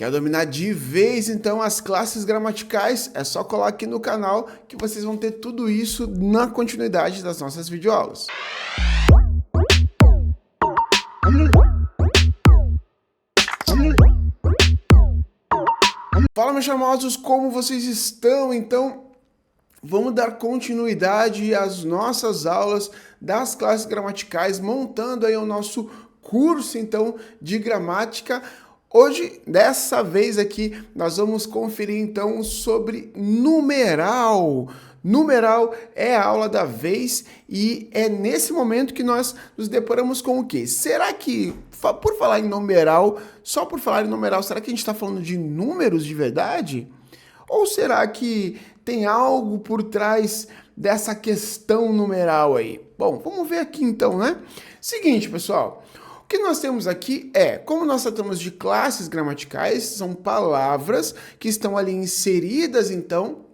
Quer dominar de vez, então, as classes gramaticais? É só colar aqui no canal que vocês vão ter tudo isso na continuidade das nossas videoaulas. Fala, meus charmosos, como vocês estão? Então, vamos dar continuidade às nossas aulas das classes gramaticais, montando aí o nosso curso, então, de gramática. Hoje, dessa vez aqui, nós vamos conferir, então, sobre numeral. Numeral é a aula da vez e é nesse momento que nós nos deparamos com o quê? Será que, por falar em numeral, só por falar em numeral, será que a gente está falando de números de verdade? Ou será que tem algo por trás dessa questão numeral aí? Bom, vamos ver aqui então, né? Seguinte, pessoal. O que nós temos aqui é, como nós tratamos de classes gramaticais, são palavras que estão ali inseridas, então,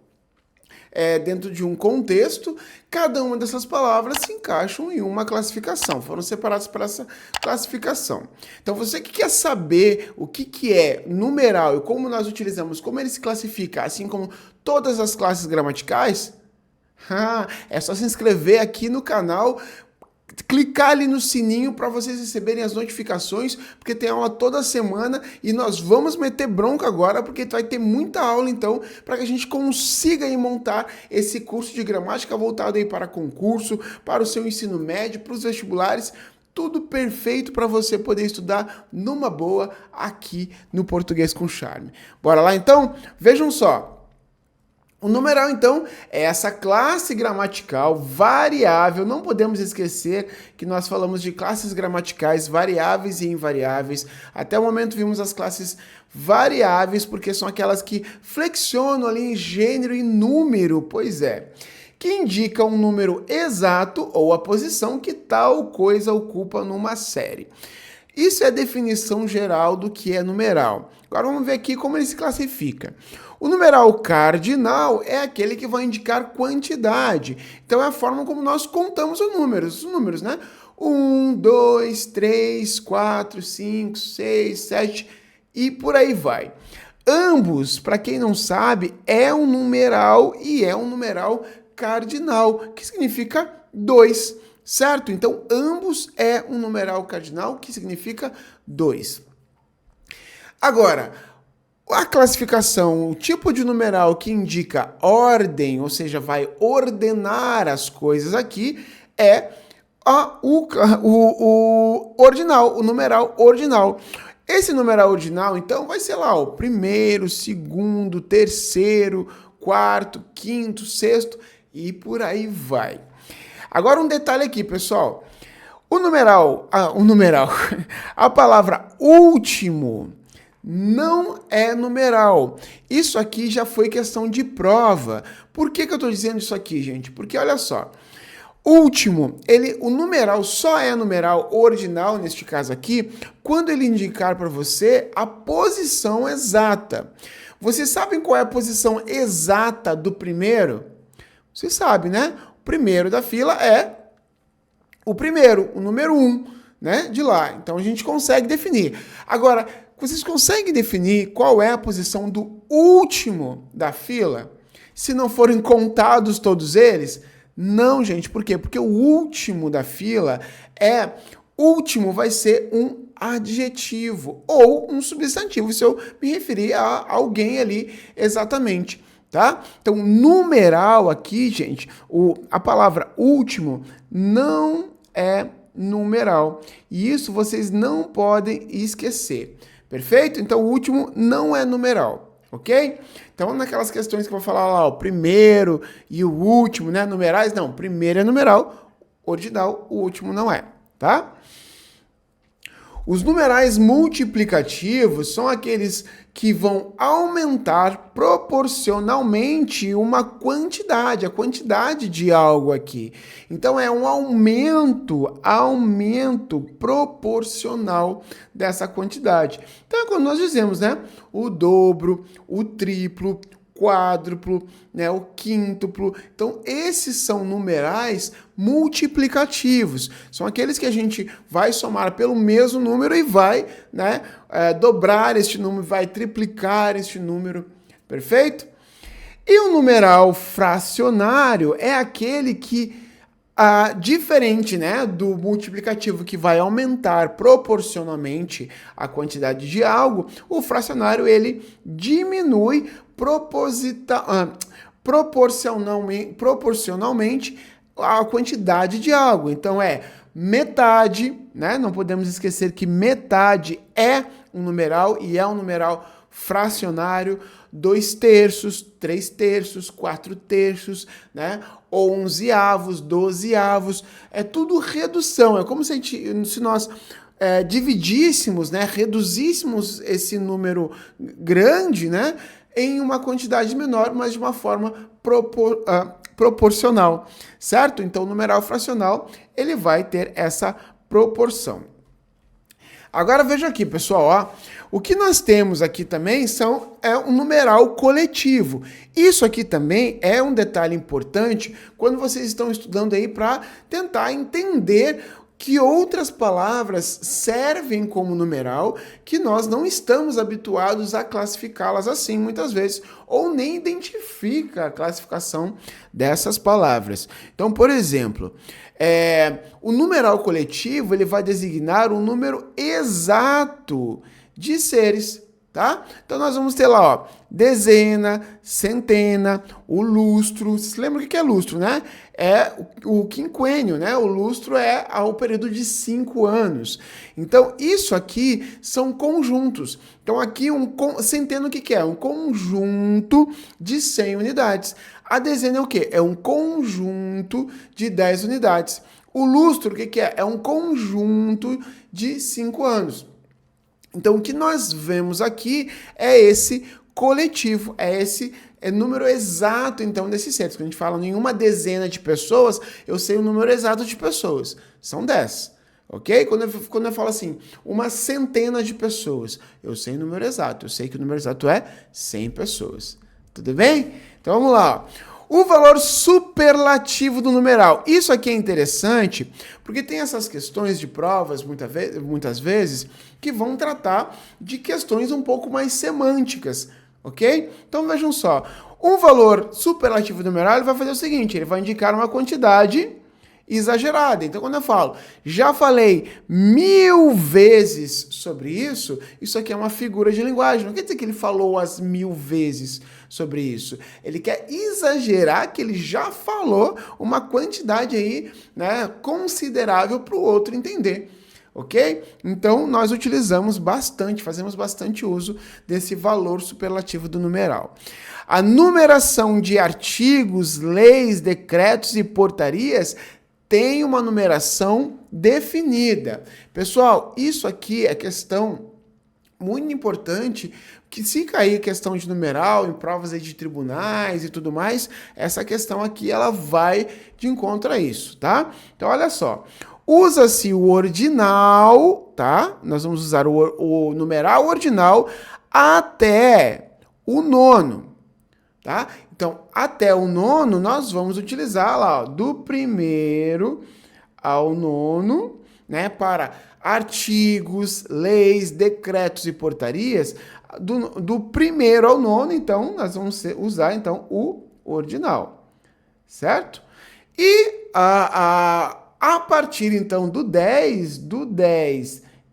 dentro de um contexto, cada uma dessas palavras se encaixam em uma classificação, foram separadas para essa classificação. Então, você que quer saber o que é numeral e como nós utilizamos, como ele se classifica, assim como todas as classes gramaticais, é só se inscrever aqui no canal, clicar ali no sininho para vocês receberem as notificações, porque tem aula toda semana e nós vamos meter bronca agora, porque vai ter muita aula então, para que a gente consiga aí montar esse curso de gramática voltado aí para concurso, para o seu ensino médio, para os vestibulares, tudo perfeito para você poder estudar numa boa aqui no Português com Charme. Bora lá então? Vejam só. O numeral, então, é essa classe gramatical variável. Não podemos esquecer que nós falamos de classes gramaticais variáveis e invariáveis. Até o momento vimos as classes variáveis, porque são aquelas que flexionam ali em gênero e número, pois é, que indica um número exato ou a posição que tal coisa ocupa numa série. Isso é a definição geral do que é numeral. Agora vamos ver aqui como ele se classifica. O numeral cardinal é aquele que vai indicar quantidade. Então é a forma como nós contamos os números, né? 1, 2, 3, 4, 5, 6, 7 e por aí vai. Ambos, para quem não sabe, é um numeral e é um numeral cardinal, que significa 2. Certo? Então, ambos é um numeral cardinal, que significa 2. Agora, a classificação, o tipo de numeral que indica ordem, ou seja, vai ordenar as coisas aqui, é o ordinal, o numeral ordinal. Esse numeral ordinal, então, vai ser lá o primeiro, segundo, terceiro, quarto, quinto, sexto e por aí vai. Agora um detalhe aqui, pessoal. A palavra último não é numeral. Isso aqui já foi questão de prova. Por que eu estou dizendo isso aqui, gente? Porque olha só. Último, o numeral só é numeral ordinal, neste caso aqui, quando ele indicar para você a posição exata. Vocês sabem qual é a posição exata do primeiro? Você sabe, né? O primeiro da fila é o primeiro, o número 1, né? De lá. Então a gente consegue definir. Agora, vocês conseguem definir qual é a posição do último da fila? Se não forem contados todos eles? Não, gente. Por quê? Porque o último da fila último vai ser um adjetivo ou um substantivo, se eu me referir a alguém ali exatamente. Tá? Então, numeral aqui, gente, a palavra último não é numeral. E isso vocês não podem esquecer. Perfeito? Então, o último não é numeral, ok? Então, naquelas questões que eu vou falar lá, o primeiro e o último, né? Numerais, não. Primeiro é numeral, ordinal, o último não é, tá? Os numerais multiplicativos são aqueles que vão aumentar proporcionalmente uma quantidade, a quantidade de algo aqui. Então, é um aumento proporcional dessa quantidade. Então, é quando nós dizemos, né? O dobro, o triplo, quádruplo, né, o quíntuplo. Então, esses são numerais multiplicativos. São aqueles que a gente vai somar pelo mesmo número e vai, né, dobrar este número, vai triplicar este número. Perfeito? E o numeral fracionário é aquele que, diferente, né, do multiplicativo, que vai aumentar proporcionalmente a quantidade de algo, o fracionário ele diminui proporcionalmente a quantidade de algo. Então é metade, né? Não podemos esquecer que metade é um numeral e é um numeral fracionário. 2 terços, 3 terços, 4 terços, né? 11avos, 12avos, é tudo redução. É como se nós dividíssemos, né? Reduzíssemos esse número grande, né? Em uma quantidade menor, mas de uma forma proporcional, certo? Então, o numeral fracional, ele vai ter essa proporção. Agora, veja aqui, pessoal, ó. O que nós temos aqui também é um numeral coletivo. Isso aqui também é um detalhe importante quando vocês estão estudando aí para tentar entender que outras palavras servem como numeral que nós não estamos habituados a classificá-las assim muitas vezes, ou nem identifica a classificação dessas palavras. Então, por exemplo, o numeral coletivo ele vai designar um número exato de seres, tá? Então nós vamos ter lá, ó, dezena, centena, o lustro. Você lembra o que é lustro, né? É o quinquênio, né? O lustro é o período de 5 anos. Então isso aqui são conjuntos. Então aqui centena o que é? Um conjunto de 100 unidades. A dezena é o quê? É um conjunto de 10 unidades. O lustro o que é? É um conjunto de 5 anos. Então, o que nós vemos aqui é esse coletivo, é esse número exato, então, desses seres. Quando a gente fala em uma dezena de pessoas, eu sei o número exato de pessoas. São 10, ok? Quando eu falo assim, uma centena de pessoas, eu sei o número exato. Eu sei que o número exato é 100 pessoas. Tudo bem? Então, vamos lá. O valor superlativo do numeral. Isso aqui é interessante porque tem essas questões de provas, muitas vezes, que vão tratar de questões um pouco mais semânticas, ok? Então vejam só, um valor superlativo do numeral ele vai fazer o seguinte, ele vai indicar uma quantidade exagerada. Então, quando eu falo, já falei 1000 vezes sobre isso, isso aqui é uma figura de linguagem. Não quer dizer que ele falou as 1000 vezes sobre isso. Ele quer exagerar que ele já falou uma quantidade aí, né, considerável para o outro entender. Ok? Então, nós utilizamos bastante, fazemos bastante uso desse valor superlativo do numeral. A numeração de artigos, leis, decretos e portarias tem uma numeração definida. Pessoal, isso aqui é questão muito importante, que se cair questão de numeral em provas aí de tribunais e tudo mais, essa questão aqui ela vai de encontro a isso, tá? Então, olha só. Usa-se o ordinal, tá? Nós vamos usar o numeral ordinal até o nono, tá? Então, até o nono, nós vamos utilizar lá, ó, do primeiro ao nono, né, para artigos, leis, decretos e portarias, do primeiro ao nono, então, nós vamos usar, então, o ordinal, certo? E a partir, então, do 10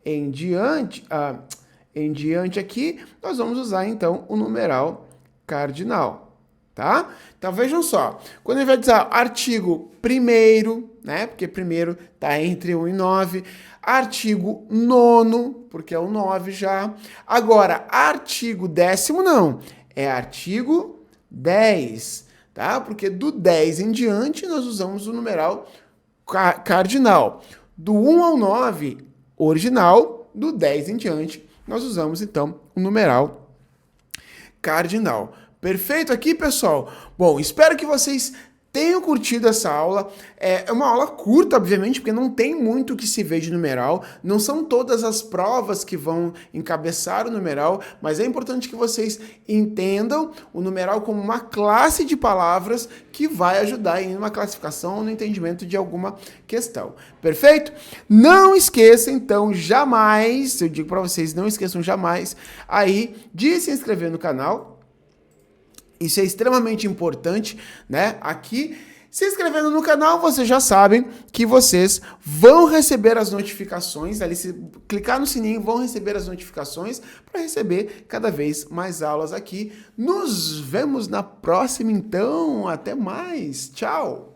em diante aqui, nós vamos usar, então, o numeral cardinal. Tá? Então vejam só, quando ele vai dizer artigo primeiro, né? Porque primeiro está entre 1 e 9. Artigo nono, porque é o 9 já. Agora, artigo 10º não, é artigo 10, tá? Porque do 10 em diante nós usamos o numeral cardinal. Do 1 ao 9, original. Do 10 em diante, nós usamos então o numeral cardinal. Perfeito aqui, pessoal? Bom, espero que vocês tenham curtido essa aula. É uma aula curta, obviamente, porque não tem muito o que se ver de numeral, não são todas as provas que vão encabeçar o numeral, mas é importante que vocês entendam o numeral como uma classe de palavras que vai ajudar em uma classificação ou no entendimento de alguma questão. Perfeito? Não esqueça, então, jamais, eu digo para vocês, não esqueçam jamais aí de se inscrever no canal. Isso é extremamente importante, né? Aqui, se inscrevendo no canal, vocês já sabem que vocês vão receber as notificações. Ali, se clicar no sininho, vão receber as notificações para receber cada vez mais aulas aqui. Nos vemos na próxima, então. Até mais. Tchau!